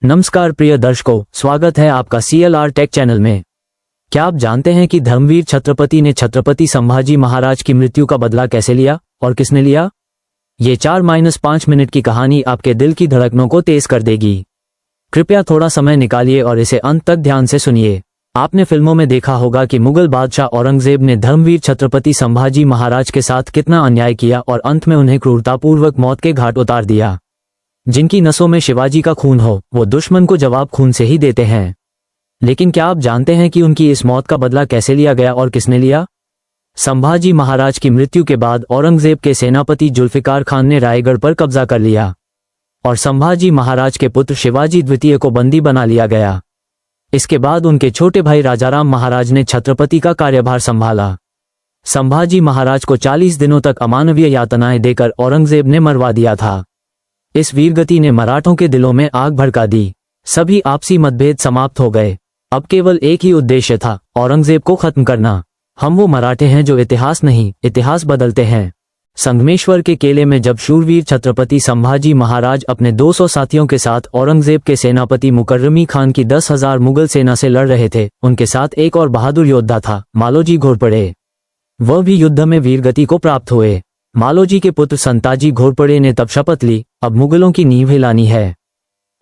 नमस्कार प्रिय दर्शकों, स्वागत है आपका CLR टेक चैनल में। क्या आप जानते हैं कि धर्मवीर छत्रपति ने छत्रपति संभाजी महाराज की मृत्यु का बदला कैसे लिया और किसने लिया? ये 4-5 मिनट की कहानी आपके दिल की धड़कनों को तेज कर देगी। कृपया थोड़ा समय निकालिए और इसे अंत तक ध्यान से सुनिए। आपने फिल्मों में देखा होगा कि मुगल बादशाह औरंगजेब ने धर्मवीर छत्रपति संभाजी महाराज के साथ कितना अन्याय किया और अंत में उन्हें क्रूरतापूर्वक मौत के घाट उतार दिया। जिनकी नसों में शिवाजी का खून हो, वो दुश्मन को जवाब खून से ही देते हैं। लेकिन क्या आप जानते हैं कि उनकी इस मौत का बदला कैसे लिया गया और किसने लिया? संभाजी महाराज की मृत्यु के बाद औरंगजेब के सेनापति जुल्फिकार खान ने रायगढ़ पर कब्जा कर लिया और संभाजी महाराज के पुत्र शिवाजी द्वितीय को बंदी बना लिया गया। इसके बाद उनके छोटे भाई राजाराम महाराज ने छत्रपति का कार्यभार संभाला। संभाजी महाराज को 40 दिनों तक अमानवीय यातनाएं देकर औरंगजेब ने मरवा दिया था। इस वीरगति ने मराठों के दिलों में आग भड़का दी। सभी आपसी मतभेद समाप्त हो गए। अब केवल एक ही उद्देश्य था, औरंगजेब को खत्म करना। हम वो मराठे हैं जो इतिहास नहीं, इतिहास बदलते हैं। संगमेश्वर के किले में जब शूरवीर छत्रपति संभाजी महाराज अपने 200 साथियों के साथ औरंगजेब के सेनापति मुकर्रमी खान की 10,000 मुगल सेना से लड़ रहे थे, उनके साथ एक और बहादुर योद्धा था, मालोजी घोरपड़े। वह भी युद्ध में वीरगति को प्राप्त हुए। मालोजी के पुत्र संताजी घोरपड़े ने तब शपथ ली, अब मुगलों की नींव हिलानी है।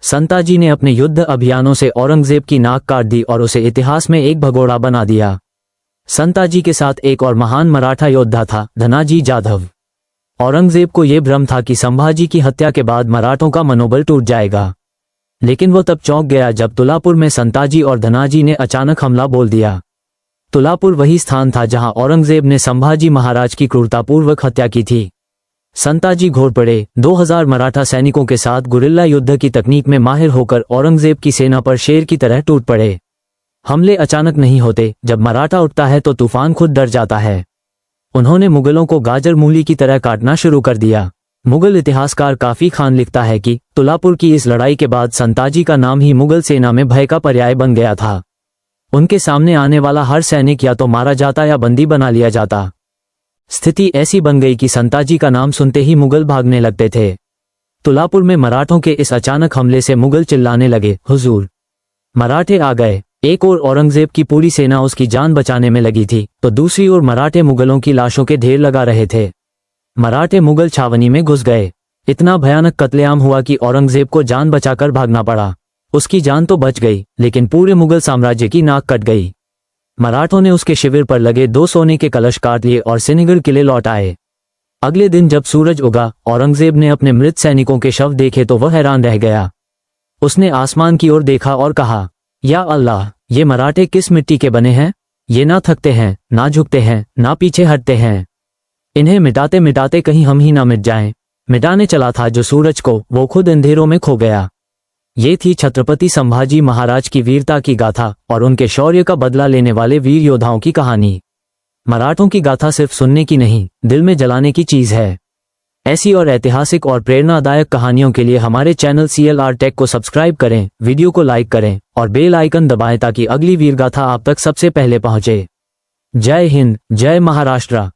संताजी ने अपने युद्ध अभियानों से औरंगजेब की नाक काट दी और उसे इतिहास में एक भगोड़ा बना दिया। संताजी के साथ एक और महान मराठा योद्धा था, धनाजी जाधव। औरंगजेब को यह भ्रम था कि संभाजी की हत्या के बाद मराठों का मनोबल टूट जाएगा, लेकिन वह तब चौंक गया जब तुलापुर में संताजी और धनाजी ने अचानक हमला बोल दिया। तुलापुर वही स्थान था जहां औरंगजेब ने संभाजी महाराज की क्रूरतापूर्वक हत्या की थी। संताजी घोरपड़े 2000 मराठा सैनिकों के साथ गुरिल्ला युद्ध की तकनीक में माहिर होकर औरंगजेब की सेना पर शेर की तरह टूट पड़े। हमले अचानक नहीं होते, जब मराठा उठता है तो तूफान खुद डर जाता है। उन्होंने मुगलों को गाजर मूली की तरह काटना शुरू कर दिया। मुगल इतिहासकार काफी खान लिखता है कि तुलापुर की इस लड़ाई के बाद संताजी का नाम ही मुगल सेना में भय का पर्याय बन गया था। उनके सामने आने वाला हर सैनिक या तो मारा जाता या बंदी बना लिया जाता। स्थिति ऐसी बन गई कि संताजी का नाम सुनते ही मुगल भागने लगते थे। तुलापुर में मराठों के इस अचानक हमले से मुगल चिल्लाने लगे, हुजूर, मराठे आ गए। एक ओर औरंगजेब की पूरी सेना उसकी जान बचाने में लगी थी, तो दूसरी ओर मराठे मुगलों की लाशों के ढेर लगा रहे थे। मराठे मुगल छावनी में घुस गए। इतना भयानक कत्लेआम हुआ कि औरंगजेब को जान बचाकर भागना पड़ा। उसकी जान तो बच गई, लेकिन पूरे मुगल साम्राज्य की नाक कट गई। मराठों ने उसके शिविर पर लगे 2 सोने के कलश काट लिए और सिन्नगढ़ किले लौट आए। अगले दिन जब सूरज उगा, औरंगजेब ने अपने मृत सैनिकों के शव देखे तो वह हैरान रह गया। उसने आसमान की ओर देखा और कहा, या अल्लाह, ये मराठे किस मिट्टी के बने हैं? ये ना थकते हैं, ना झुकते हैं, ना पीछे हटते हैं। इन्हें मिटाते मिटाते कहीं हम ही ना मिट जाएं। मिटाने चला था जो सूरज को, वो खुद अंधेरों में खो गया। ये थी छत्रपति संभाजी महाराज की वीरता की गाथा और उनके शौर्य का बदला लेने वाले वीर योद्धाओं की कहानी। मराठों की गाथा सिर्फ सुनने की नहीं, दिल में जलाने की चीज है। ऐसी और ऐतिहासिक और प्रेरणादायक कहानियों के लिए हमारे चैनल CLR टेक को सब्सक्राइब करें, वीडियो को लाइक करें और बेल आइकन दबाएं ताकि अगली वीरगाथा आप तक सबसे पहले पहुंचे। जय हिंद, जय महाराष्ट्र।